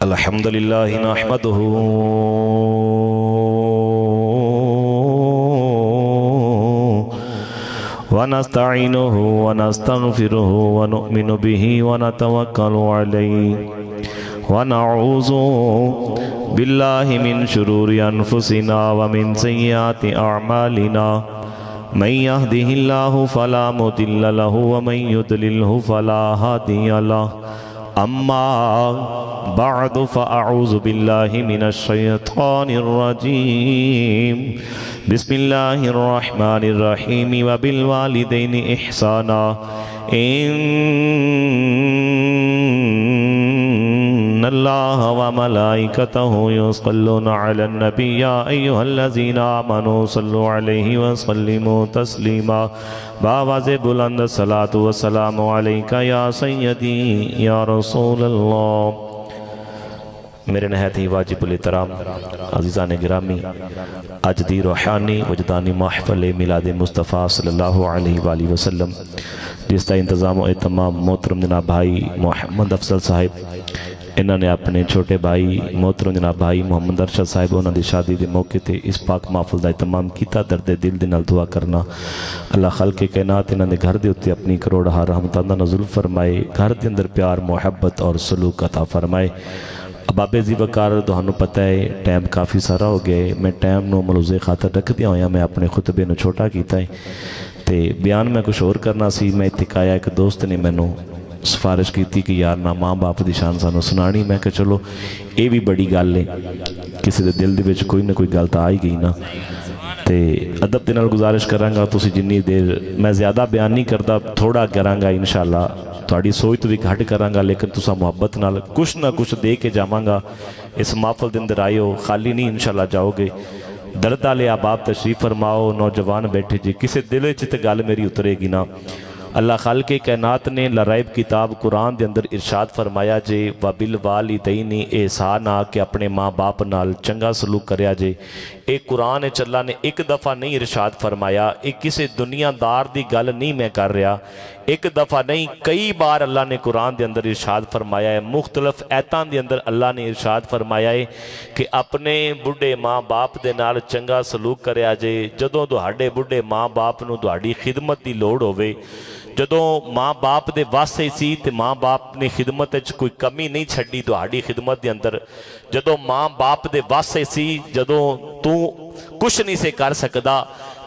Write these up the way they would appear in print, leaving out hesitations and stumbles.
अल्हम्दुलिल्लाहि नहमदुहु व नस्तईनुहु व नस्तगफिरुहु व नुमिनु बिही व नतवक्कलु अलैहि व नऊज़ु बिल्लाहि मिन शुरूरि अनफुसिना व मिन सय्यिआति अअमालिना मन यहदिहिल्लाहु फला मुदिल्ल लहु व मन युद्लिल्हु फला हादिय लहु अम्मा बअदु फ़अऊज़ु बिल्लाहि मिनश शैतानिर रजीम बिस्मिल्लाहिर रहमानिर रहीम व बिल वालिदैनि इहसाना इन्नल्लाह व मलाइकतहु युसल्लूना अलन नबी या अय्युहल्लज़ीना आमनू सल्लु अलैहि व सल्लिमू तस्लीमा बावाज़े बुलंद सलातु व सलामु अलैका या सय्यदी या रसूलल्लाह। मेरे नहायत ही वाजिबुल एहतराम अज़ीज़ान गिरामी, अज दी रूहानी वजदानी महफ़िल मिलाद मुस्तफ़ा सल्लल्लाहु अलैहि वसल्लम जिसका इंतज़ाम व एहतमाम मोहतरम जनाब भाई मोहम्मद अफजल साहिब, इन्होंने अपने छोटे भाई मोहतरम जनाब भाई मोहम्मद अरशद साहिब उन्होंने शादी के मौके पर इस पाक महफिल का एहतमाम किया। दर्द दिल दे नाल दुआ करना अल्लाह खल्क़े कायनात इन्होंने घर के उत्ते अपनी करोड़हार रहमतां दा नज़ुल फरमाए, घर के अंदर प्यार मुहब्बत और सलूक अता फरमाए। बाबे जी वकार तुहानू पता है टाइम काफ़ी सारा हो गया है, मैं टाइम नू मलूज़े खातर रखदिया होया मैं अपने खुतबे नू छोटा किया है तो बयान मैं कुछ होर करना सी। मैं इत्थे आया, एक दोस्त ने मैनू सिफारिश की कि यार ना माँ बाप की शान सानू सुनानी। मैं कहा चलो ये भी बड़ी गल है, किसी के दिल दे विच कोई ना कोई गल तो आ ही गई ना। तो अदब के नाल गुजारिश करांगा तुसी जिन्नी देर मैं ज़्यादा बयान नहीं करता, थोड़ा करांगा इंशाअल्लाह, थोड़ी सोच तो भी घट करांगा, लेकिन तुसा मुहब्बत नाल कुछ ना कुछ दे के जावांगा। इस महफिल के अंदर आए हो खाली नहीं इंशाअल्लाह जाओगे। दर्द वाले आबाब तशरीफ फरमाओ, नौजवान बैठे जी, किसी दिल च तो गल मेरी उतरेगी ना। अल्लाह खालिक़े कायनात ने लराइब किताब कुरान के अंदर इरशाद फरमाया जे वबिल वालिदैनी एहसाना के अपने माँ बाप नाल चंगा सलूक करया जे। ये कुरान अल्लाह ने एक दफ़ा नहीं इरशाद फरमाया, ये किसी दुनियादार की गल नहीं मैं कर रहा, एक दफ़ा नहीं कई बार अल्लाह ने कुरान के अंदर इरशाद फरमाया है। मुख्तलिफ ऐतां के अंदर अल्लाह ने इरशाद फरमाया है कि अपने बुढ़े माँ बाप के नाल चंगा सलूक करया जे। जदों तुहाडे बुढ़े माँ बाप नूं तुहाडी खिदमत की लोड़ होवे, जदों माँ बाप दे वास्ते सी ते माँ बाप ने खिदमत कोई कमी नहीं छड्डी तुहाडी खिदमत के अंदर। जदों माँ बाप दे वास्ते सी, जदों तू कुछ नहीं से कर सकदा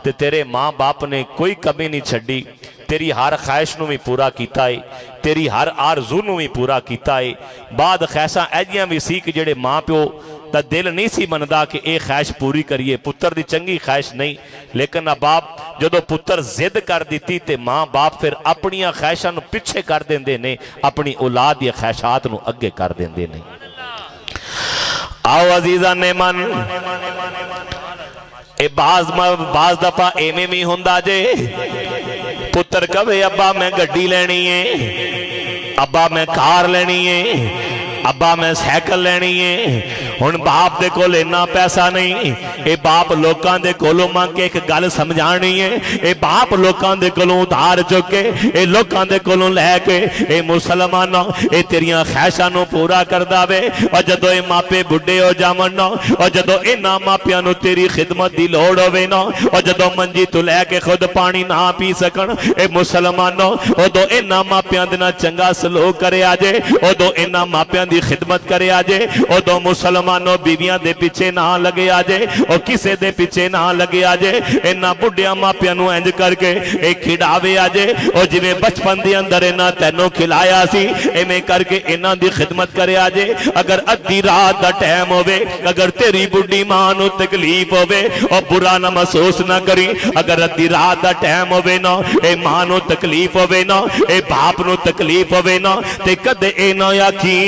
ते तेरे माँ बाप ने कोई कमी नहीं छड्डी, तेरी हर ख्वाहिश नूं भी पूरा कीता है, तेरी हर आरज़ू नूं भी पूरा कीता है। बाद ख्वाहिशां ऐजियां भी सी कि जेड़े माँ प्यो दा दिल नहीं सी मनदा कि ये ख्वाहिश पूरी करिए, पुत्र दी चंगी ख्वाहिश नहीं, लेकिन बाप जदों पुत्र जिद कर दी तो माँ बाप फिर अपनियां ख्वाहिशां नूं पिछे कर देंदे ने, अपनी औलाद दी ख्वाहिशात नूं अगे कर देंदे ने। आओ अजीज़ा ने मन ए बाज दफा एवें भी हुंदा जे, पुत्र कहे अब्बा मैं गड्डी लेनी है, अब्बा मैं कार लेनी है, अब्बा मैं साइकिल लेनी है। हुण बाप दे कोल इन्ना पैसा नहीं, ये बाप लोकां दे कोलों मंग के एक गल समझानी है, ये बाप लोकां दे कोलों उधार चुक के ये लोकां दे कोलों लैके ये मुसलमानों ये तेरियां ख्वाहिशां नूं पूरा करदा वे। और जदों ये मापे बुढ़े हो जावन ना, और जदों इन्हां मापियां नूं तेरी खिदमत दी लोड़ होवे ना, और जदों मंजी तो लैके खुद पानी ना पी सकण ये मुसलमानों, उदों इन्हां मापियां दे नाल चंगा सलूक करया जे, उदों इन्हां मापियां दी खिदमत करया जे, उदों मुसलमान मानो बीवियां दे पिछे ना लगे आजे और किसे दे पिछे ना लगे आजे। इन्हां बुढ़िया मापियां नूं इंज करके एक खिडावे आजे, और जिवें बचपन दे अंदर इन्हां तैनूं खिलाया सी इवें करके इन्हां दी खिदमत करे आजे। अगर अद्धी रात दा टाइम होवे, अगर तेरी बुढ़ी मां नूं तकलीफ होवे और बुरा ना महसूस ना करी, अगर अद्धी रात दा टाइम होवे ना, ए मां नूं तकलीफ होवे ना, ए बाप नूं तकलीफ होवे ना, ते कदे ए ना आखी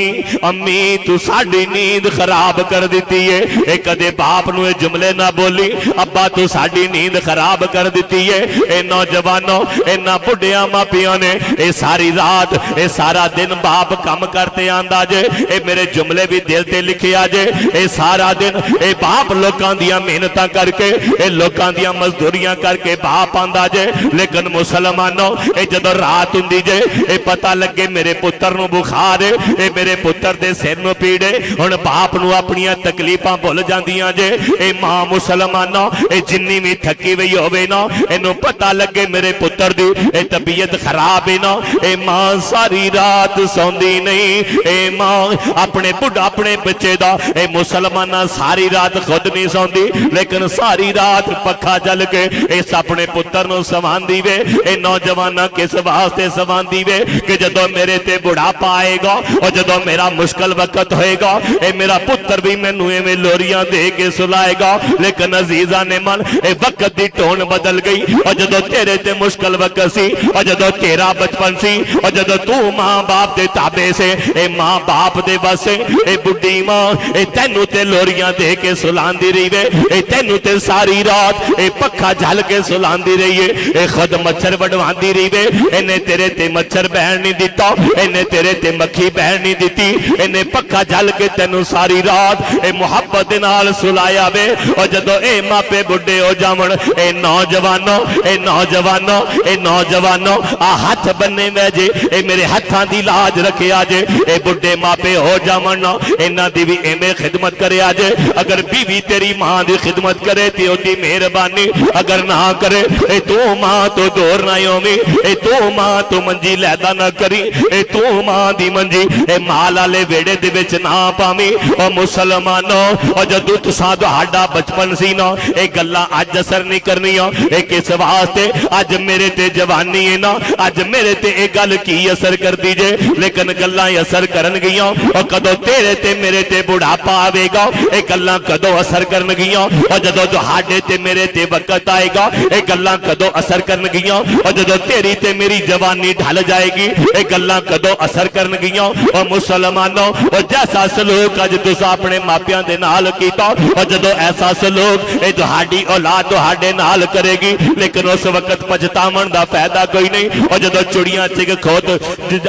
अम्मी तू साडी नींद खराब खराब कर दी है। ये कदे बाप नूं जुमले ना बोली, अब्बा तू साडी नींद खराब कर दी है। ए नौजवानों, इन्हां बुढ़िया मापियां ने ये सारी रात ये सारा दिन बाप काम करते आंदा जे, ये मेरे जुमले भी दिल ते लिखे आ जे। ये सारा दिन ये बाप लोकां दियां मेहनत करके, ये लोकां दियां मजदूरियां करके बाप आंदा जे। लेकिन मुसलमानों, ये जदों रात हुंदी जे, ये पता लगे मेरे पुत्र नूं बुखार है, ये मेरे पुत्र दे सिर नूं पीड़ है, हुण बाप नूं अपनियां तकलीफां भुल जांदियां जे। ये मां मुसलमानों, ये जिन्नी भी थकी हुई होवे ना, इन्हूं पता लगे मेरे पुत्र दी ये तबीयत खराब है ना, ये मां सारी रात सौंदी नहीं। ये मां अपने बुढ़ा अपने बच्चे दा, ये मुसलमाना सारी रात खुद नहीं सौंदी, लेकिन सारी रात पखा जल के इस अपने पुत्र नूं सवांदी वे। ये नौजवाना किस वास्ते सवांदी वे कि जदों मेरे ते बुढ़ापा आएगा और जदों मेरा मुश्किल वक्त होएगा, ये मेरा पुत्र भी मैनू इवें लोरियां दे के सुलाएगा। लेकिन अजीजा ने मन ये वक्त की टोन बदल गई, और जदों तेरे ते मुश्किल वक्त सी, और जदों तेरा बचपन सी, और जदों तू मां बाप दे ताबे से, ए मां बाप दे बसे, ए बुढ़ी मां ए तैनू ते लोरियां दे के सुलांदी रही वे, ए तैनू ते सारी रात ए पखा झल के सुलांदी रही है। ए खुद मच्छर वडवांदी रही वे, इन्हें तेरे ते मच्छर बहन नहीं दिता, इन्हें तेरे ते मक्खी बहन नहीं दिती, इन्हें पखा झल के तैनू सारी रात ए मुहब्बत दे नाल सुलाया वे। और जदों ए मापे बुढ़े हो जावन, ए नौजवानों, ए नौजवानों, ए नौजवानों, आ हाथ बन्ने में जे, ए मेरे हाथां दी लाज रखे आजे। ए बुढ़े मापे हो जावन, इन्हां दी भी इवें खिदमत करे आजे। अगर बीवी तेरी मां दी खिदमत करे ते ओदी मेहरबानी, अगर ना करे ए तू मां तो दूर ना होवी, ए तू मां तो मंजी लैदा ना करी, ए तू मां दी मंजी ए माल वाले वेड़े दे विच ना पावी। ओ मुसलमानों, और जदों तुसां तुहाडा बचपन सी ना, ए गल्लां अज असर नहीं करनियां। ए किस वास्ते अज मेरे ते जवानी है ना, अज मेरे ते ए गल की असर कर दी जे, लेकिन गल्लां असर करन गियां। और कदों तेरे ते मेरे ते बुढ़ापा आवेगा, ए गल्लां कदों असर करन गियां। और जदों तुहाडे ते मेरे ते वक्त आएगा, ए गल्लां कदों असर करन गियां। और जदों तेरी ते मेरी जवानी ढल जाएगी, ए गल्लां कदों असर करन गियां। और मुसलमानों, और जैसा सलूक अज तुसां अपने मापियां दे नाल कीता, और जदों ऐसा सलूक ए तुहाडी औलाद तुहाडे नाल करेगी, लेकिन उस वक्त पछतावन दा फायदा कोई नहीं। और जदों चिड़ियां चिग खोद,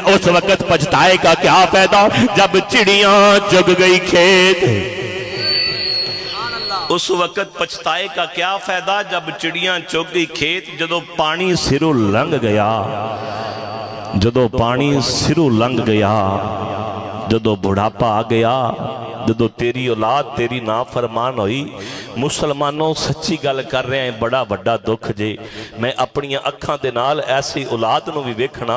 उस वक्त पछताएगा क्या फायदा, जब चिड़ियां चुग गई खेत। उस वक्त पछताए का क्या फायदा, जब चिड़ियां चुग गई खेत। जदों पानी सिरों लंघ गया, जदों पानी सिरों लंघ गया, जदों बुढ़ापा आ गया, जदों तेरी औलाद तेरी नाफरमान हुई। मुसलमानों, सच्ची गल कर रहे हैं, बड़ा वड्डा दुख जे। मैं अपनियां अखां दे नाल ऐसी औलाद नूं भी वेखना,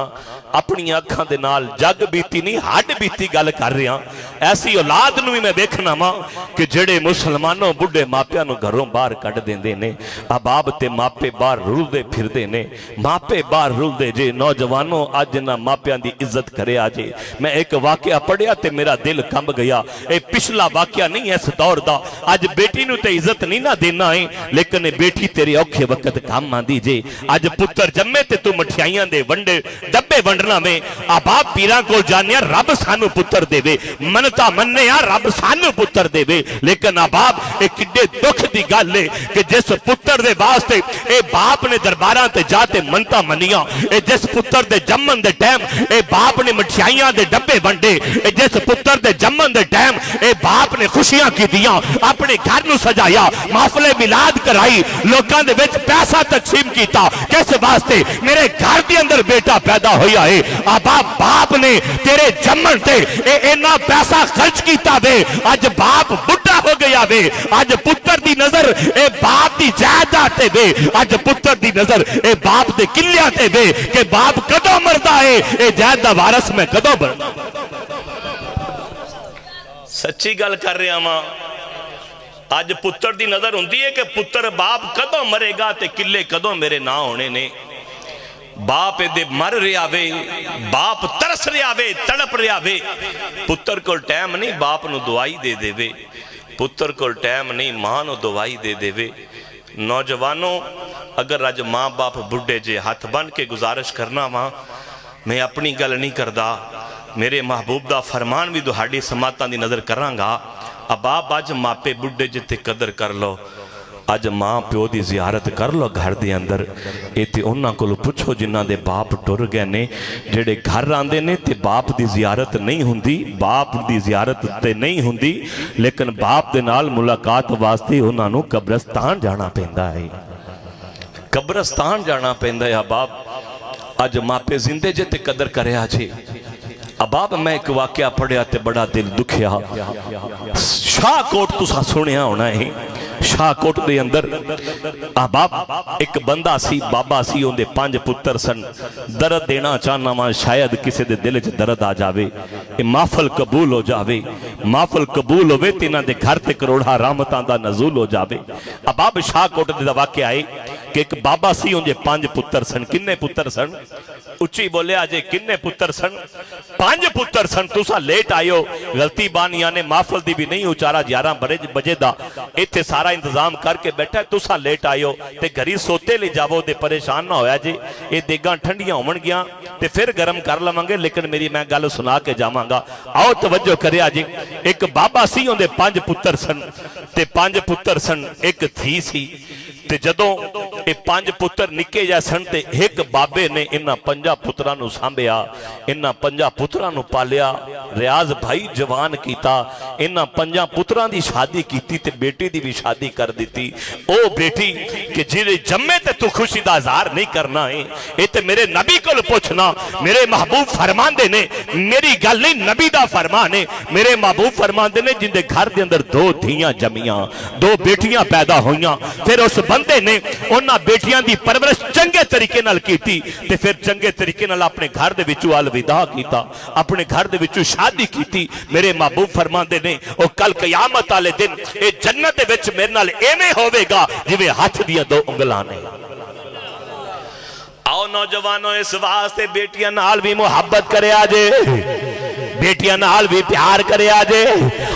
अपनियां अखां दे नाल जग बीती नहीं हड बीती गल कर रहा, ऐसी औलाद नूं भी मैं वेखना वा कि जेड़े मुसलमानों बुढ़े मापियां नूं घरों बाहर कढ देंदे ने। अबाब ते मापे बाहर रुलदे फिरदे ने, मापे बाहर रुलदे जे। नौजवानों, अज इन्हां मापियां दी इज्जत करे आजे। मैं एक वाकया पढ़िया ते मेरा दिल कंब गया। ए पिछला वाकया नहीं इस दौर दा। अज बेटी नूं ते इज्जत नहीं ना देना है, लेकिन बेटी तेरे औखे वक्त काम आंदी जे। अज पुत्र जम्मे ते तू मठियाइयां दे वंडे डब्बे वंडना में। आबाब पीरां कोल जाने रब सानू पुत्र देवे, मनता मन्ने रब सानू पुत्र देवे। लेकिन आबाब ए किड्डे दुख दी गल है कि जिस पुत्र दे वास्ते ए बाप ने दरबारां ते जाते मनता मनिया, ए जिस पुत्र दे जम्मन दे टाइम ए बाप ने मठियाइयां दे डब्बे वंडे, ए जिस पुत्र दे जम्मन दे टाइम ए बाप ने खुशियां कीतियां, अपने घर नूं सजाया, महफिले मिलाद कराई, लोकां दे विच पैसा तकसीम कीता। किस वास्ते? मेरे घर दे अंदर बेटा पैदा होया है। आबा बाप ने तेरे जम्मन ते इन्ना पैसा खर्च कीता वे, अज बाप बुढ़ा हो गया वे। अज पुत्र दी नजर ए बाप दी जायदाद ते वे, अज पुत्र दी नजर ए बाप दे किल्लियां ते वे कि बाप कदों मरदा है, ए जायदाद दा वारिस मैं कदों बनदा। सच्ची गल कर रहा वां। अज पुत्र दी नजर हुंदी है कि पुत्र बाप कदों मरेगा ते किले कदों मेरे ना होने ने। बाप एदे मर रहा वे, बाप तरस रहा वे, तड़प रहा वे। पुत्र कोल टाइम नहीं बाप नूं दवाई दे देवे, पुत्र कोल टाइम नहीं मां नूं दवाई दे देवे। नौजवानों, अगर अज मां बाप बुढ़े जे हथ बन के गुजारिश करना वा, मैं अपनी गल नहीं करदा, मेरे महबूब दा फरमान भी तुहाडी समातां दी नज़र करांगा। अबाब अज मापे बुढ़े जिते कदर कर लो, अज माँ प्यो की जियारत कर लो घर के अंदर। ये तो उन्होंने को पुछो जिन्हों के बाप टुर गए ने, जेडे घर आते हैं तो बाप की जियारत नहीं होंदी, बाप की जियारत तो नहीं होंदी, लेकिन बाप के नाल मुलाकात वास्ते उन्होंने कब्रस्तान जाना पैंदा है, कब्रस्तान जाना पैंदा है। अबाब अज मापे जिंदे जे ते कदर करया जे। अबाब मैं एक वाकया पढ़िया तो बड़ा दिल दुखिया। शाहकोट तुसा सुनिया होना है, शाहकोट के अंदर अबाब एक बंदा सी, बाबा सी, उनके 5 पुत्र सन। दर्द देना चाहना वा, शायद किसी के दिल च दर्द आ जाए, ये महफल कबूल हो जाए, महफल कबूल होवे तो इन्हों के घर से करोड़ा रहमतां दा नज़ूल हो जाए। अबाब शाहकोट का वाकया है कि एक बाबा सी, उनके 5 पुत्र सन। किन्ने पुत्र सन? उच्ची बोलिया जे किन्ने पुत्र सन? 5 पुत्र सन। तुसा लेट आयो, गलती बानिया ने महफल दी भी नहीं उचारा 11 बजे दा इत्थे सारा इंतजाम करके बैठा, तुसा लेट आयो ते घरी सोते ले जावो ते परेशान ना होया जे। ये देगां ठंडियां होवणगियां ते फिर गर्म कर लवांगे, लेकिन मेरी मैं गल सुना के जावांगा। आओ तवज्जो करिया जी। एक बाबा सी, उहदे 5 पुत्र सन ते 5 पुत्र सन, एक धी सी। ते जदों ये 5 पुत्र निके जा सन ते एक बाबे ने इन्हां 5 पुत्रां नूं सांभिया, इन्हां 5 पुत्रां नूं पालिया, रियाज भाई जवान कीता, इन्हां 5 पुत्रां दी शादी कीती ते बेटी दी भी शादी कर दी। ओ बेटी कि जिहड़े जम्मे ते तू खुशी दा इज़हार नहीं करना है, ये ते मेरे नबी कोल पुछना। मेरे महबूब फरमांदे ने, मेरी गल नहीं नबी दा फरमान है, मेरे महबूब फरमांदे ने जिंदे घर दे अंदर 2 धीयां जमियां, 2 बेटियां पैदा होईयां, फिर उस बंदे ने उन्हां बेटियां दी परवरिश चंगे तरीके नाल कीती ते फिर चंगे तरीके नाल अपने घर दे विचों अलविदा कीता, अपने घर दे विचों शादी कीती। मेरे महबूब फरमांदे ने ओ कल कयामत वाले दिन ए जन्नत दे विच मेरे नाल एवें होवेगा जिवें हाथ दियां 2 उंगलां ने। आओ नौजवानों, इस वास्ते बेटियां नाल भी मुहब्बत करया जे, बेटियां नाल भी प्यार करया जे।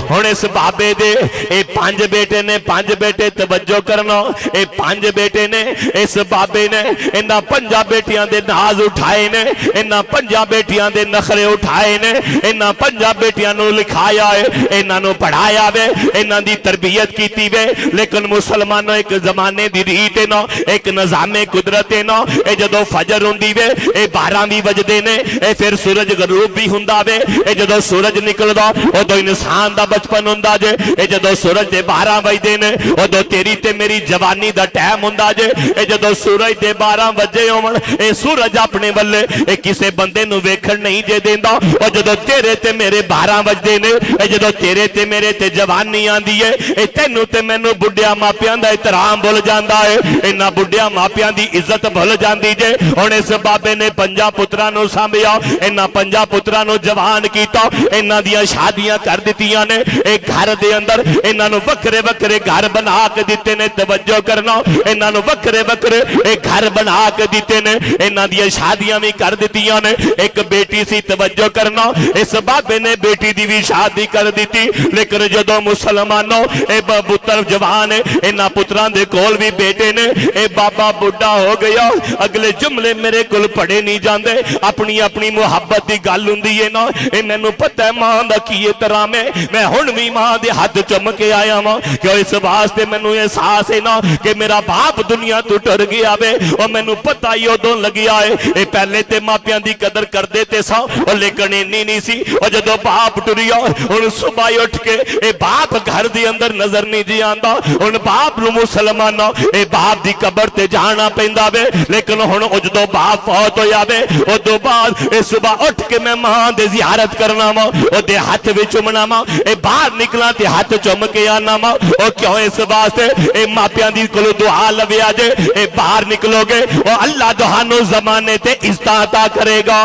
हुण इस बाबे दे ए 5 बेटे ने, 5 बेटे तवज्जो करना, ए 5 बेटे ने, इस बाबे ने इन्हां 5 बेटियां दे नाज उठाए ने, इन्हां 5 बेटियां दे नखरे उठाए ने, इन्हां 5 बेटियां नूं लिखाया है, इन्हां नूं पढ़ाया वे, इन्हां दी तरबियत कीती वे। लेकिन मुसलमानों एक जमाने दी रीत है ना, एक निजामे कुदरत है ना, ए जदों फजर हुंदी वे ए 12 भी वजदे ने, ए फिर सूरज गरूब भी हुंदा वे, जदों सूरज निकलदा उदों इंसान दा बचपन हुंदा जे। ए जदों सूरज दे 12 वजदे ने उदों तेरी ते मेरी जवानी दा टाइम हुंदा जे। ए जदों सूरज दे 12 वजे होवन, ए सूरज अपने वल्ले ए किसे बंदे नूं वेखण नहीं जे देंदा। ओ जदों तेरे ते मेरे 12 वजदे ने, ए जदों तेरे ते मेरे ते जवानी आंदी है, ए तैनूं ते मैनूं बुढ़िया मापियां दा एहतराम भुल जांदा है, इन्हां बुढ़िया मापियां दी इज्जत भुल जांदी जे। हुण इस बाबे ने 5 पुत्रां नूं सांभिया, इन्हां 5 पुत्रां नूं जवान कीता, इन्हां दियां शादियां कर दित्तियां ने। एक घर दे अंदर इन्हां नूं वक्रे वक्रे घर बना के दिते ने, तवज्जो करना, इन्हां नूं वक्रे वक्रे एक घर बना के दिते ने, इन्हां दियां शादियां भी कर दित्तियां ने। एक बेटी सी, तवज्जो करना, इस बाबे ने बेटी दी भी शादी कर दित्ती। लेकिन जदों मुसलमानों ए पुत्र जवान है, इन्हां पुत्रां दे कोल भी बेटे ने, ए बाबा बुढ़ा हो गया। अगले जुमले मेरे कोल पढ़े नहीं जाते, अपनी अपनी मुहब्बत की गल हुंदी है ना। ए मैनू पता है मां दा की तरह मैं हुण भी मां दे हाथ चुम के आया वां, क्यों इस वास्ते मैनू एहसास है ना कि मेरा बाप दुनिया तो टुर गया वे। और मैनू पता ही उदों लगिया है, ए पहले ते मापियां दी कदर करदे ते सा, लेकिन इन्नी नहीं सी। और जदों बाप टुरिया, हुण सुबह उठ के ए बाप घर दे अंदर नजर नहीं जी आंदा। हुण बाप नू मुसलमाना ए बाप दी कबर ते जाना पैंदा वे। लेकिन हुण जदों बाप फौत हो जावे, उदों बाद ए सुबह उठ के मैं मां दे जियारत करना वा, ओदे हाथ भी चुमना वा, ए बाहर निकला ते हाथ चुम के आना वा। और क्यों इस वास्ते ए मापियां दी कोलों दुआ लविया जे, ए बाहर निकलोगे और अल्लाह तुहानू ज़माने ते इज्जत अता करेगा।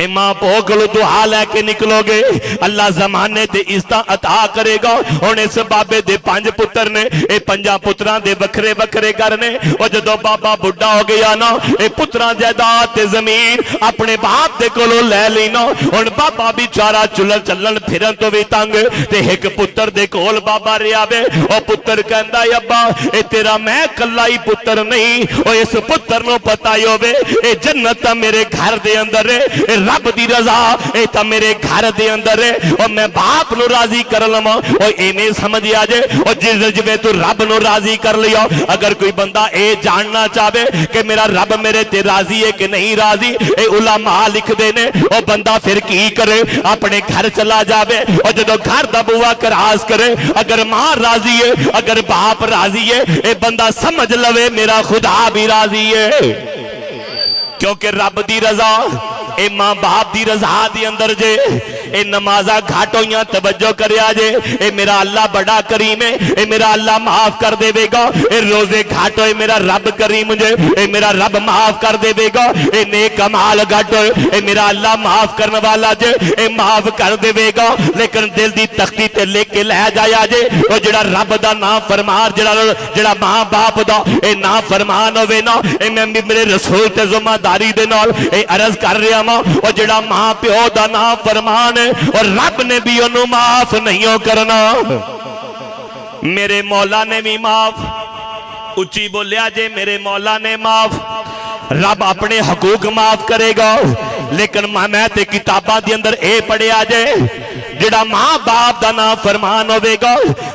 मां प्यो को दुआ लैके निकलोगे, अल्लाह जमाने ते इज्जत अता करेगा। हुण इस बाबे दे 5 पुत्र ने, ए 5 पुत्रां दे वखरे वखरे घर ने। और जदों बाबा बुढ़ा हो गया ना, ए पुत्रां जायदाद ते जमीन अपने बाप दे कोलों लै ली ना। हुण बाबा बेचारा चलन फिरन तो भी तंग, ते एक पुत्र दे कोल बाबा रिहा वे। ओ पुत्र कहंदा अब्बा ए तेरा मैं कल्ला ही पुत्र नहीं, ओ इस पुत्र नूं पता ही होवे ए जन्नत मेरे घर दे अंदर है, रब दी रजा ये तो मेरे घर दे अंदर है और मैं बाप नू राजी कर लवां और इवें समझ आ जाए और जिवें तू रब नू राजी कर लिया। अगर कोई बंदा ये जानना चाहे कि मेरा रब मेरे ते राजी है कि नहीं राजी, ये उलमा लिखते ने, और बंदा फिर की करे अपने घर चला जावे और जो घर दा बुआ क्रॉस करे अगर मां राजी है अगर बाप राजी है ये बंदा समझ लवे मेरा खुदा भी राजी है। क्योंकि रब दी रजा ए मां बाप दी रजा दी अंदर जे ए नमाजा घाट होइयां तवज्जो करया जे ए मेरा अल्लाह बड़ा करीम है, ए मेरा अल्लाह माफ कर देवेगा। ए रोजे घाट होए मेरा रब करीम जे ए मेरा रब माफ कर देवेगा। ए नेक अमाल घाट होए ए मेरा अल्लाह माफ करने वाला जे ए माफ कर देवेगा। लेकिन दिल दी तख्ती ते लेके लै जाया जे ओ जेड़ा रब दा नाम फरमान जेड़ा मां बाप दा ए ना फरमान होवे ना ए मैं मेरे रसूल ते जिम्मेदारी दे नाल ए अर्ज कर रहा वा और जेड़ा मां प्यो दा नाम फरमान और रब ने भी उन्होंने माफ नहीं करना, मेरे मौला ने भी माफ। उच्ची बोलिया जे मेरे मौला ने माफ, रब अपने हकूक माफ करेगा। लेकिन मैं ते किताबां दे अंदर ए पढ़िया जे जेड़ा मां बाप दा नाम फरमान होवेगा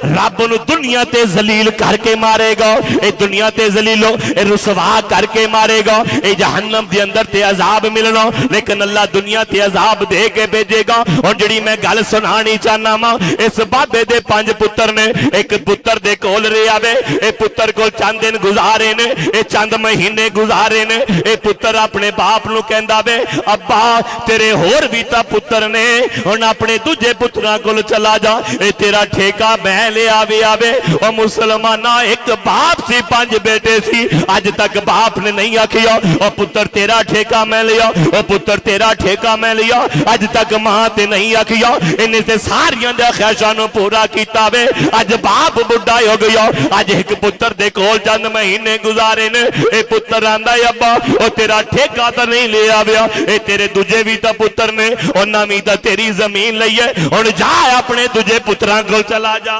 रब नू दुनिया ते जलील करके मारेगा। ए दुनिया ते जलीलो ए रुसवा करके मारेगा। ए जहन्नम दे अंदर ते अजाब मिलना, लेकिन अल्लाह दुनिया ते अजाब दे के भेजेगा। और जिहड़ी मैं गल सुनानी चाहना वा, इस बाबे दे 5 पुत्र ने, एक पुत्र दे कोल रहा वे, ए पुत्र कोल चंद दिन गुजारे ने, ए चंद महीने गुजारे ने। ए पुत्र अपने बाप नू कहंदा वे अब्बा तेरे होर भी तां पुत्र ने, हुण अपने दूजे पुत्रा को चला जा, ए तेरा ठेका मैं ले आवे आवे। और मुसलमाना एक बाप सी 5 बेटे सी, अज तक बाप ने नहीं आखिया और पुत्र तेरा ठेका मैं लिया, और पुत्र तेरा ठेका मैं लिया। अज तक मां ते नहीं आखिया, इन्हें ते सारियां दे ख्वाहिशां नूं पूरा कीता वे। अज बाप बुढ़ा हो गया, अज एक पुत्र दे कोल चंद महीने गुजारे ने। ए पुत्र आंदा अब्बा और तेरा ठेका तो नहीं ले आविया, ए तेरे दूजे भी तो पुत्र ने, उन्हां भी तो तेरी जमीन लई है, हुण जा अपने दूजे पुत्रां कोल चला जा।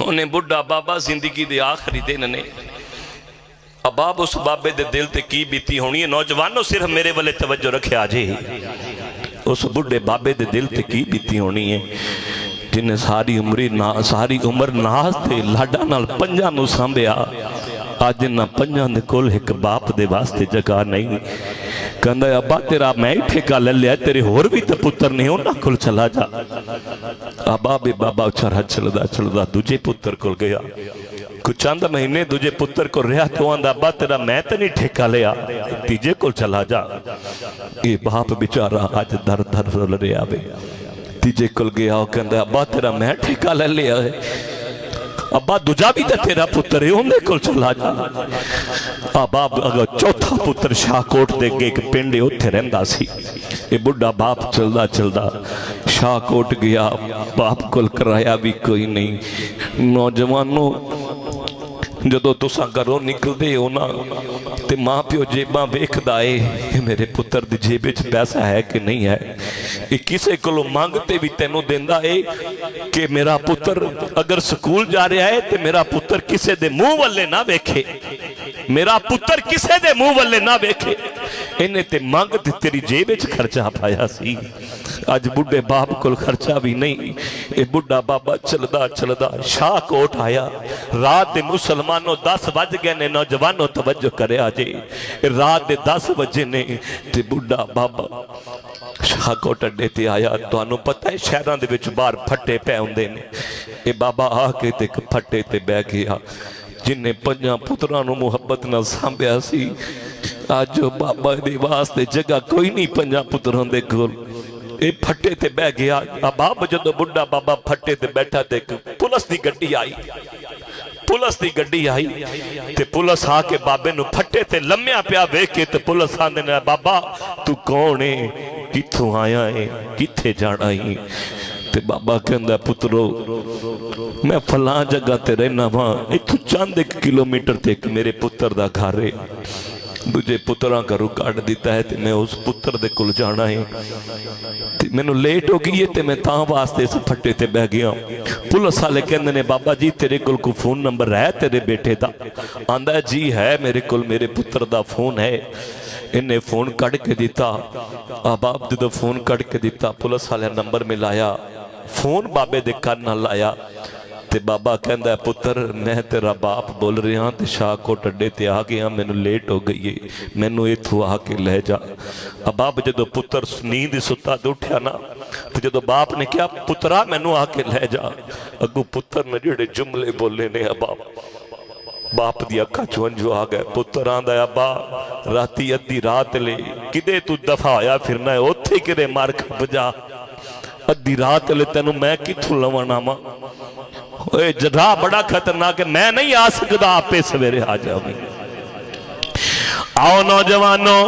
उन्हें बुढ़ा बाबा जिंदगी दे आखिरी दिन ने, अबाब उस बाबे दे दिल ते की बीती होनी है। नौजवानों सिर्फ मेरे वाले तवज्जो रखिया जे, उस बुढ़े बाबे दे दिल ते की बीती होनी है जिन्हें सारी उम्र नाज ते लाडा नाल 5 नूं सांभिया। अज इन्हां 5 दे कोल एक बाप दे वास्ते जगह नहीं। कहंदा अब्बा तेरा मैं ही ठेका ले लिया, तेरे होर भी तो पुत्र ने, उन्हां कोल चला जा। अब्बा बे बाबा उछारा चलदा चलदा दूजे पुत्र कोल गया। कुछ चंद महीने दूजे पुत्र को रहा तो आंदा अब्बा तेरा मैं तो नहीं ठेका लिया, तीजे कोल चला जा। ये बाप बेचारा अज दर दर रोल रहा वे। तीजे कोल गया, कहंदा अब्बा तेरा मैं ठेका ले लिया है, अब्बा दूजा भी तो तेरा पुत्र है, उन्हें कोल चला जा। अब्बा अगर चौथा पुत्र शाहकोट दे के एक पिंड उत्थे रहिंदा सी। ये बुढ़ा बाप चलदा चलदा शाहकोट गया, बाप कोल कराया भी कोई नहीं। नौजवानों जदों तुसां घरों निकलदे हो ना ते मां प्यो जेबां वेखदा है कि मेरे पुत्र दी जेब विच पैसा है कि नहीं है। ये किसे कोलों मंगते भी तैनूं देंदा है कि मेरा पुत्र अगर स्कूल जा रहा है तो मेरा पुत्र किसे दे मुंह वल्ले ना वेखे, मेरा पुत्र किसे दे मुंह वल्ले ना वेखे। इन्हें ते मंग ते तेरी जेब विच खर्चा पाया सी। अज बुढ़े बाप को खर्चा भी नहीं। ये बुढ़ा बाबा चलदा चलदा शाहकोट आया। रात के मुसलमानों 10 बज गए ने। नौजवानों तवज्जो करया जे, रात के 10 बजे ने ते बुढ़ा बाबा शाहकोट अड्डे ते आया। तुहानू पता है शहरों दे विच बाहर फट्टे पै हुंदे ने। ये बाबा आके ते फट्टे ते बह गया। जिन्हें 5 पुत्रां नू मुहब्बत नाल सांभिया सी, अज बाबा दे वास्ते जगह कोई नहीं 5 पुत्रां दे कोल। ये फट्टे ते बह गया। बाप जदों बुढ़ा बाबा फट्टे ते बैठा ते पुलिस की गड्डी आई। पुलिस की गड्डी आई ते पुलिस आके बाबे नू फट्टे ते लम्या पिया वेख के ते पुलिस आंदे ने बाबा तू कौन है, कित्थों आया है, कित्थे जाना है। ते बाबा कहंदा पुत्रो मैं फलां जगह ते रहना वा, इत्थों चंद 1 किलोमीटर ते मेरे पुत्र दा घर है। दूजे पुत्रां घरों कढ़ दिता है ते मैं उस पुत्र दे कोल जाना है। मैनू लेट हो गई है ते मैं तां वास्ते इस फट्टे ते बह गया। पुलिस वाले कहंदे ने बाबा जी तेरे कोल कोई फोन नंबर है तेरे बेटे दा? आंदा जी है मेरे कोल, मेरे पुत्र दा फोन है। इन्हें फोन कढ़ के दिता। अहबाब जो फोन कढ़ के दिता, पुलिस वाले नंबर मिलाया, फोन बाबे दे कान नाल लाया ते बाबा कहंदा पुत्र मैं तेरा बाप बोल रहा ते शाहकोट अड्डे ते आ गया, मैनू लेट हो गई है, मैनू इत्थों आके ले जा। अहबाब जो पुत्र नींद सुता तो उठा ना, तो जो बाप ने कहा पुत्रा मैनू आके ले जा, अगू पुत्र ने जेड़े जुमले बोले ने अहबाब बाप दी अखा चो अंजू आ गए। पुत्र आंदा अब्बा राती अद्धी रात ले किदे तू दफा होया फिरना है, उत्थे किदे मार खपजा, अद्धी रात ले तेनू मैं किथों लवाना वा, जगह बड़ा खतरनाक है, मैं नहीं आ सकता, आपे सवेरे आ जाओ। आओ नौजवानों,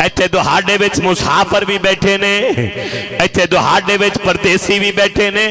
इत्थे दुहाड़े विच मुसाफिर भी बैठे ने, इत्थे दुहाड़े विच परदेसी भी बैठे ने,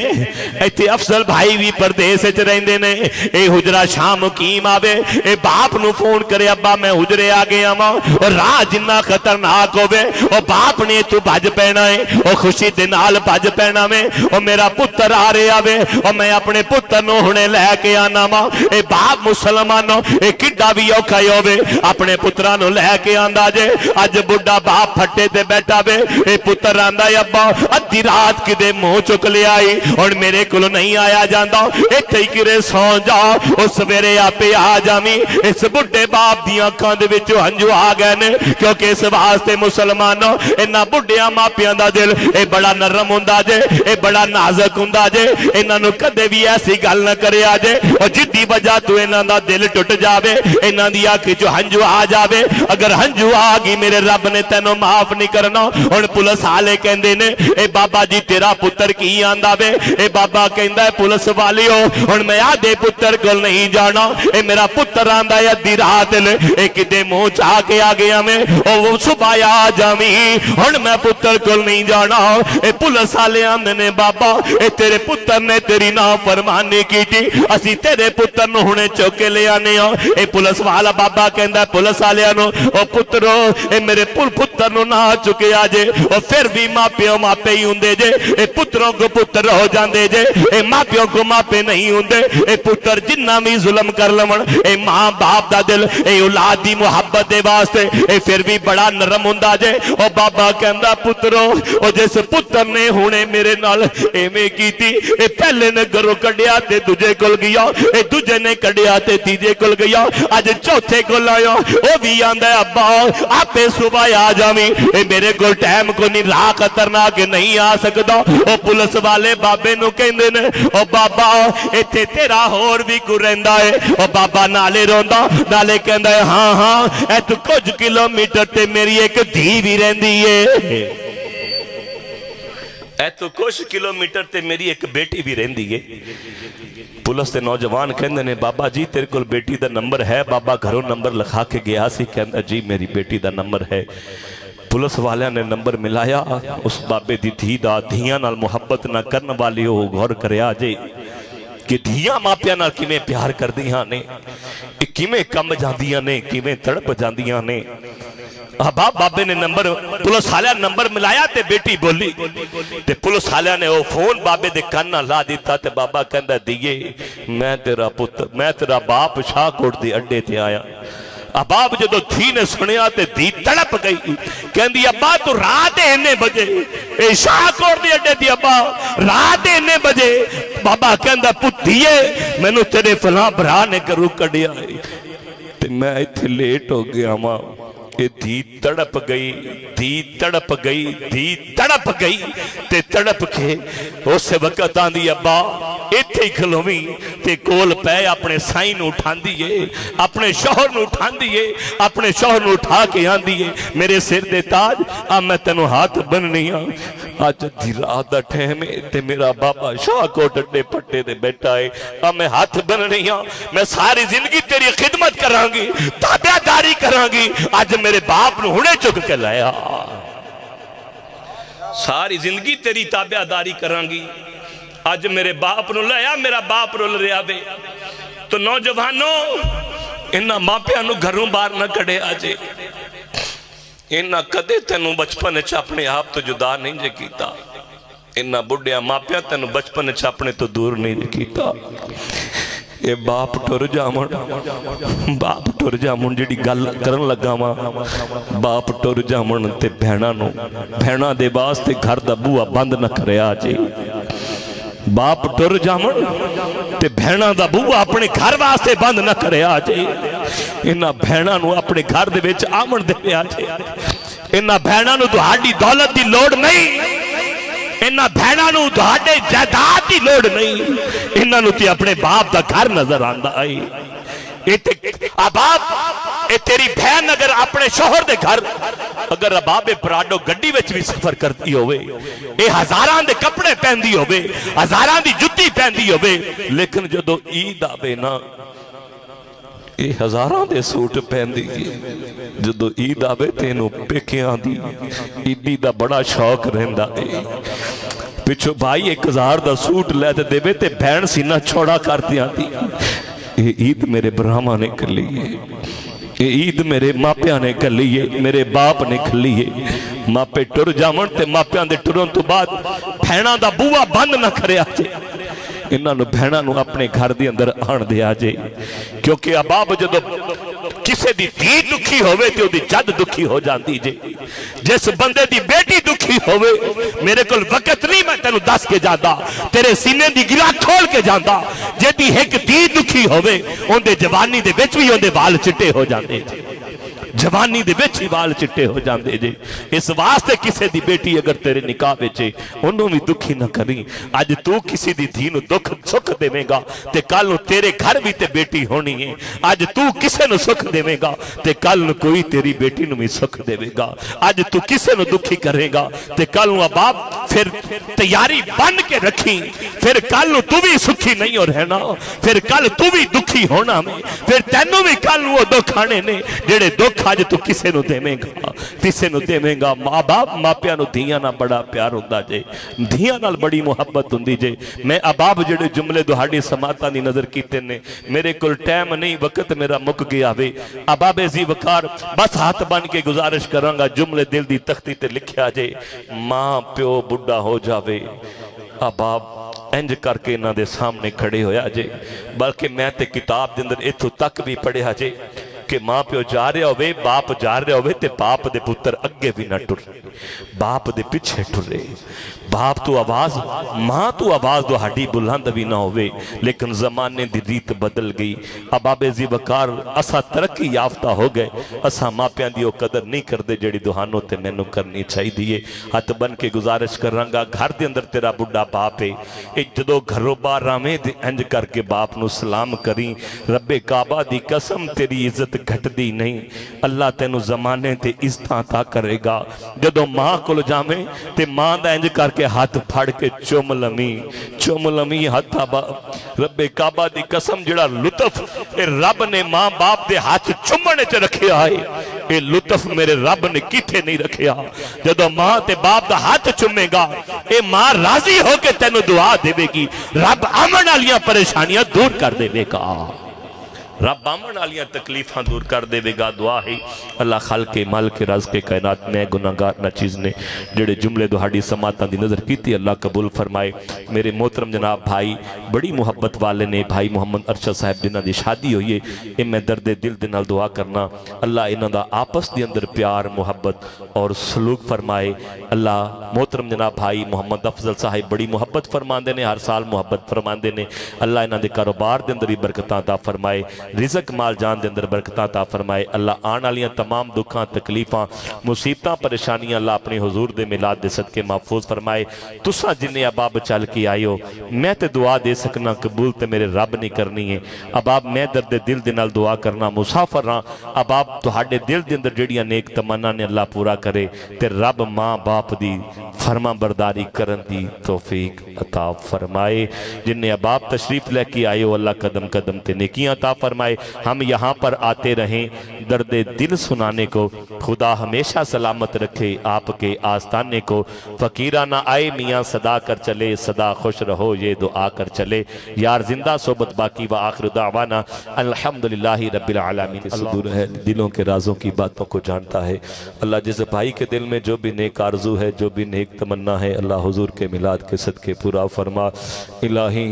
इत्थे अफजल भाई भी परदेस विच रहिंदे ने। ए हुजरा शाम मुकीम आवे, ए बाप नू फोन करे अब्बा मैं हुजरे आ गया वा, और राह जिन्ना खतरनाक होवे ओ बाप ने तू भज पैना है, ओ खुशी दे नाल भज पैना वे, ओ मेरा पुत्र आ रहा वे, ओ मैं अपने पुत्र नू हुणे लैके आना वा। ए बाप मुसलमानों ए किड्डा भी औखा होवे अपने पुत्रा नू लैके आंदा जे। अज बुढ़ा बाप फट्टे ते बैठा वे, ए पुत्र आंदा अब्बा अद्धी रात किदे मुंह चुक लिया हुण मेरे कोल नहीं आया जांदा, इत्थे ही किरे सौ जा, ओ सवेरे आपे आ जावी। इस बुढ़े बाप दी अखां दे विच हंझू आ गए ने, क्योंकि इस वास्ते मुसलमानों इन्हां बुढ़िया मापियां दा दिल ए बड़ा नरम हुंदा जे, ए बड़ा नाजुक हुंदा जे, इन्हां नूं कदे भी ऐसी गल न करिया जे और जिद्दी वजह तू इन्हां दा दिल टुट जावे, इन्हां दी अख च हंझू आ जावे। अगर हंझू आ गई मेरे रब ने तेनों माफ नहीं करना। हुण पुलिस वाले कहंदे ने ए बाबा जी तेरा पुत्र की आंदा वे, ए बाबा कहंदा पुलिस वालियो हुण मैं आदे पुत्र कोल नहीं जाना, ए मेरा पुत्र आंदा अद्धी रात ले ए किते मुंह चा के आ गया मैं, ओ सुबह आ जावी, हुण मैं पुत्र कोल नहीं जाना। ए पुलिस वाले आंदे ने बाबा ए तेरे पुत्र ने तेरी नाफरमानी कीती, असी तेरे पुत्र नूं हुणे चुक के ले आने आ। ए पुलिस वाला बाबा कहंदा पुलिस वालियां नूं ओ पुत्रो ए मेरे पुत्र नूं ना चुकिया जे, और फिर भी मापियो मापे ही हुंदे जे, ए पुत्रों को पुत्र हो जांदे जे, ए मापियों को मापे नहीं हुंदे। ए पुत्र जिन्ना भी जुल्म कर लवण ए मां बाप दा दिल ए औलाद दी मुहब्बत दे वास्ते ए फिर भी बड़ा नरम हुंदा जे। ओ बाबा कहंदा पुत्रो ओ जिस पुत्र ने हुणे मेरे नाल एवें कीती, ए पहले ने घरों कढ़िया ते दूजे कोल गया, ए दूजे ने कढ़िया ते तीजे कोल गया, अज चौथे कोल आया, ओ भी आंदा अब्बा आपे सुबह आ जावी, ए मेरे को टाइम को नहीं, राह खतरनाक नहीं आ सकता। ओ पुलिस वाले बाबे नूं कहंदे ने ओ बाबा इत्थे तेरा होर भी कोई रहिंदा है, ओ बाबा नाले रोंदा नाले कहंदा है हाँ हाँ ए तू कुछ किलोमीटर ते मेरी एक धी भी रहिंदी है, ए तू कुछ किलोमीटर ते मेरी एक बेटी भी रहिंदी है। पुलिस के नौजवान कहंदे ने बाबा जी तेरे कोल बेटी दा नंबर है? बाबा घरों नंबर लिखा के गया सी, कहंदा जी मेरी बेटी दा नंबर है। पुलिस वाले ने नंबर मिलाया, उस बाबे दी धी दा धियां नाल मुहब्बत ना करन वाली हो गौर करया जे कि धियां मापियां नाल किवें प्यार करदियां ने, किवें कम जांदियां ने, किवें तड़प जांदियां ने। अहबाब बाबे ने नंबर पुलिस वाले नंबर मिलाया ते बेटी बोली, ते पुलिस वाले ने वो फोन बाबे दे कान ला दिता, ते बाबा कहंदा दिए मैं तेरा पुत्र मैं तेरा बाप शाहकोट दे अड्डे ते आया। अहबाब जो थी ने सुनिया ते धी तड़प गई, कहंदी अब्बा तू रात इन्ने बजे ए शाहकोट दे अड्डे ते अब्बा रात इन्ने बजे। बाबा कहंदा पुत्तिए मैनू तेरे फलां भरा ने घरों कढ़िया ते मैं इत्थे लेट हो गया वा। ये धी तड़प गई, धी तड़प गई, धी तड़प गई ते तड़प के उस वक्त आंदी अब्बा इत्थे खलोवी ते कोल पै अपने साई नूं उठांदी है, अपने शौहर नूं उठांदी है, अपने शौहर नूं उठा के आंदी है मेरे सिर दे ताज आ मैं तेनों हाथ बननी आ। अज दी रात दा टाइम है ते मेरा बाबा शाहकोट अड्डे पट्टे ते बैठा है, आ मैं हाथ बननी आ, मैं सारी जिंदगी तेरी खिदमत करांगी, ताबेदारी करांगी। अज मेरे बाप नूं हुणे चुक के लाया, सारी जिंदगी तेरी ताबेदारी करांगी, अज मेरे बाप नूं लाया, मेरा बाप रुल रहा वे। तो नौजवानों इन्हां मापियां नूं घरों बाहर न कढ़े आजे, इन्हां कदे तेनों बचपन च अपने आप तो जुदा नहीं जे कीता, इन्हां बुढ़िया मापियां तेनों बचपन च अपने तो दूर नहीं जे कीता। ये बाप टुर जावन, बाप टुर जावन जी गल करन लगा वा, बाप टुर जावन ते भैणां नूं भैणां दे वास्ते घर दा बूहा बंद न करिया जी। बाप टुर जावन ते भैणां दा बूहा अपने घर वास्ते बंद न करिया जी। इन्हां भैणां नूं अपने घर दे विच आमण दिया जी। इन्हां भैणां नूं तुहाडी दौलत दी लोड़ नहीं, इन्हां भैणां नूं तुहाडे जायदाद दी लोड़ नहीं, इन्हां नूं ते अपने बाप दा घर नजर आंदा है। अबाब ए तेरी बहन अगर अपने शोहर दे घर अगर अबाबे पराडो गड्डी विच भी सफर करती होवे, ए हजारां दे कपड़े पहनदी होवे, हजारां दी जुत्ती पहनदी होवे, लेकिन जदों ईद आवे ना ये हजारां दे सूट पहनदी, जदों ईद आवे तेनू पेकियां दी ईदी दा बड़ा शौक रहिंदा है। पिछो भाई 1000 दा सूट लै ते देवे ते बहन सीना चौड़ा कर दियांदी। ये ईद मेरे भरावां ने कली है, ये ईद मेरे मापिया ने कली है, मेरे बाप ने कली है। मापे टुर जावन ते मापिया दे टुरन तो बाद भैणां दा बूहा बंद ना करिया जे। इन्हां नूं भैणां नूं अपने घर दे अंदर आण दिया जे, क्योंकि अबाब जदों किसी दी धी दुखी होवे ते ओदी जद दुखी हो जाती जे। जिस बंदे दी बेटी दुखी होवे, मेरे कोल वक्त नहीं मैं तेनू दस के जाता, तेरे सीने दी गिला खोल के जाता। जेदी एक धी दुखी होवे उनदे जवानी दे विच भी उनदे वाल चिट्टे हो जाते, जवानी दे विच ही वाल चिट्टे हो जाते जे। इस वास्ते किसी दी बेटी अगर तेरे निकाह विच उन्हों भी दुखी ना करी। अज तू किसी दी धी नूं दुख सुख देवेगा ते कल नूं तेरे घर भी ते बेटी होनी है। अज तू किसी नूं सुख देवेगा ते कल नूं कोई तेरी बेटी नूं भी सुख देवेगा। अज तू किसी नूं दुखी करेगा ते कल नूं बाप फिर तैयारी बन के रखी, फिर कल नूं तू भी सुखी नहीं हो रहना, फिर कल तू भी दुखी होना में, फिर तैनू भी कल नूं दुख आने ने जेड़े दुख अज तू किसी नूं देवेगा, किसी नूं देवेगा। माँ बाप मापिया नूं धीआं नाल बड़ा प्यार हुंदा जे, धीआं नाल बड़ी मुहब्बत हुंदी जे। मैं अबाब जेड़े जुमले तुहाडी समातां दी नज़र कीते ने, मेरे कोल टाइम नहीं, वक्त मेरा मुक गया वे। अबाबे जी वकार बस हाथ बन के गुजारिश करांगा, जुमले दिल दी तख्ती ते लिखिया जे। मां प्यो बुढ़ा हो जावे, अबाब इंज करके इन्हां दे सामने खड़े होया जे। बल्कि मैं ते किताब दे अंदर इत्थों तक भी पढ़िया जे कि मां प्यो जा रहा होवे, बाप जा रहा होवे ते बाप दे पुत्र अगे भी ना टुरे, बाप दे पिछे टुरे। बाप तो आवाज, मां तो आवाज तुहाडी बुलंद भी ना होवे, लेकिन जमाने दी रीत बदल गई। अबाबे जी वकार असा तरक्की याफ्ता हो गए, असा मापियां दी वो कदर नहीं करते जिहड़ी तुहानू ते मैनू करनी चाहिए। हथ बन के गुजारिश करांगा, घर दे अंदर तेरा बुढ़ा बाप है, ये जदों घरों बाहर आवे ते इंज करके बाप नू सलाम करी। रब्बे काबा दी कसम तेरी इज्जत घटदी नहीं, अल्लाह तेनू जमाने ते इज्जत अता करेगा। जदों मां कोल जावे ते मां दा इंज करके हाथ फड़ के चुम लमी हाथ। रब्बे काबा दी कसम जिहड़ा लुत्फ रब ने मां बाप दे हाथ चुमने च रखिया है, ये लुत्फ मेरे रब ने किथे नहीं रखिया। जदों मां ते बाप दा हाथ चुमेगा, ये मां राजी होके तेनू दुआ देवेगी, रब आमन वालियां परेशानियां दूर कर देवेगा, रब आमन वालियां तकलीफां दूर कर देवेगा। दुआ है अल्लाह खल के मल के रज के कायनात में गुनाहगार ना चीज़ ने जेड़े जुमले तुहाडी समातां दी नज़र कीती अल्लाह कबूल फरमाए। मेरे मोहतरम जनाब भाई बड़ी मुहब्बत वाले ने, भाई मोहम्मद अरशद साहब जिन्हां दी शादी हुई है, ये मैं दर्दे दिल दे नाल दुआ करना अल्लाह इन्हां दा आपस दे अंदर प्यार मुहब्बत और सलूक फरमाए। अल्लाह मोहतरम जनाब भाई मोहम्मद अफजल साहब बड़ी मुहब्बत फरमाते ने, हर साल मुहब्बत फरमाते ने। अल्लाह इन्हां दे कारोबार दे अंदर ही बरकतां अता फरमाए, रिज़क माल जान दे अंदर बरकतां अता फरमाए। अल्लाह आने वालियां तमाम दुखां तकलीफां मुसीबतां परेशानियां अल्लाह अपने हुजूर दे मिलाद दे सदके महफूज फरमाए। तुसां जिन्ने अबाब चल के आए हो, मैं तो दुआ दे सकना, कबूल तो मेरे रब नहीं करनी है। अबाब मैं दर्द दिल दे नाल दुआ करना, मुसाफर हाँ। अबाब तुहाडे दिल दे अंदर जिहड़ियां नेक तमन्ना ने अल्लाह पूरा करे ते रब माँ बाप दी फरमा बरदारी करन दी तौफीक अता फरमाए। जिन्ने अबाब तशरीफ लेके आए हो अल्लाह कदम कदम ते नेकियां अता फरमाए। हम यहाँ पर आते रहें दर्द दिल सुनाने को, खुदा हमेशा सलामत रखे आपके आस्ताने को। फकीरा ना आए मियाँ सदा कर चले, सदा खुश रहो ये दुआ कर चले। यार जिंदा सोबत बाकी व आखिर दावाना अल्हम्दुलिल्लाहि रब्बिल आलमीन। सुदूर है दिलों के राजों की बातों को जानता है। अल्लाह जिस भाई के दिल में जो भी नेक आरजू है, जो भी नेक एक तमन्ना है, अल्लाह हुजूर के मिलाद के सदके पूरा फरमा। इलाही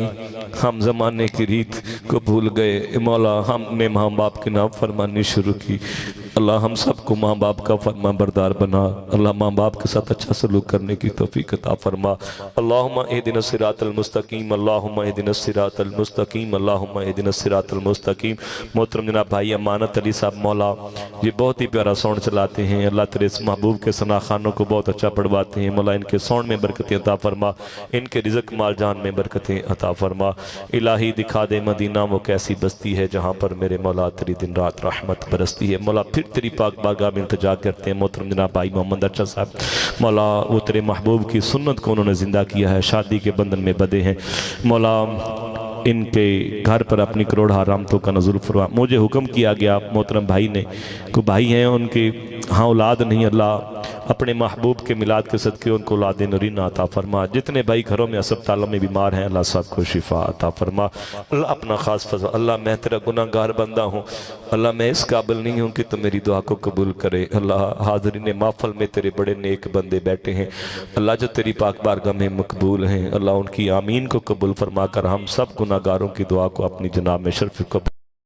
हम ज़माने की रीत को भूल गए मौला, हमने माँ बाप की नाफरमानी शुरू की। अल्लाह हम सबको माँ बाप का फरमा बरदार बना। अल्लाह माँ बाप के साथ अच्छा सलूक करने की तौफीक अता फरमा। अल्लाहुम्मा इहदिना सिरातल मुस्तकीम, अल्लाहुम्मा इहदिना सिरातल मुस्तकीम, अल्लाहुम्मा इहदिना सिरातल मुस्तकीम। मोहतरम जनाब भाई अमानत अली साहब मौला, ये बहुत ही प्यारा साउंड चलाते हैं। अल्लाह तेरे इस महबूब के सना खानों को बहुत अच्छा पढ़वाते हैं। मौला इनके साउंड में बरकतें अता फरमा, इनके रिज़्क़ माल जान में बरकतें अता फरमा। इलाही दिखा दे मदीना वो कैसी बस्ती है जहाँ पर मेरे मौला तेरी दिन रात रहमत बरसती है। मौला फिर तेरी पाक बारगाह में इल्तिजा करते हैं। मोहतरम जनाब भाई मोहम्मद अच्छा साहब मौला, वो तेरे महबूब की सुन्नत को उन्होंने ज़िंदा किया है, शादी के बंधन में बंधे हैं। मौला इनके घर पर अपनी करोड़ रहमतों का नज़ुल फरमा। मुझे हुक्म किया गया मोहतरम भाई ने, को भाई हैं उनके हाँ औलाद नहीं, अल्लाह अपने महबूब के मिलाद के सदके उनको औलाद नूरीना अता फरमा। जितने भाई घरों में अस्पतालों में बीमार हैं अल्लाह सबको शिफा अता फरमा। अल्लाह अपना ख़ास फज़ल, अल्लाह मैं तेरा गुनाहगार बंदा हूँ, अल्लाह मैं इस काबिल नहीं हूँ कि तुम मेरी दुआ को कबूल करे। अल्लाह हाज़रीन महफ़ल में तेरे बड़े नेक बंदे बैठे हैं अल्लाह, जो तेरी पाक बारगाह में मकबूल हैं अल्लाह, उनकी आमीन को कबूल फरमा कर हम सब गुनाहगारों की दुआ को अपनी जनाब में शर्फ़ कबूल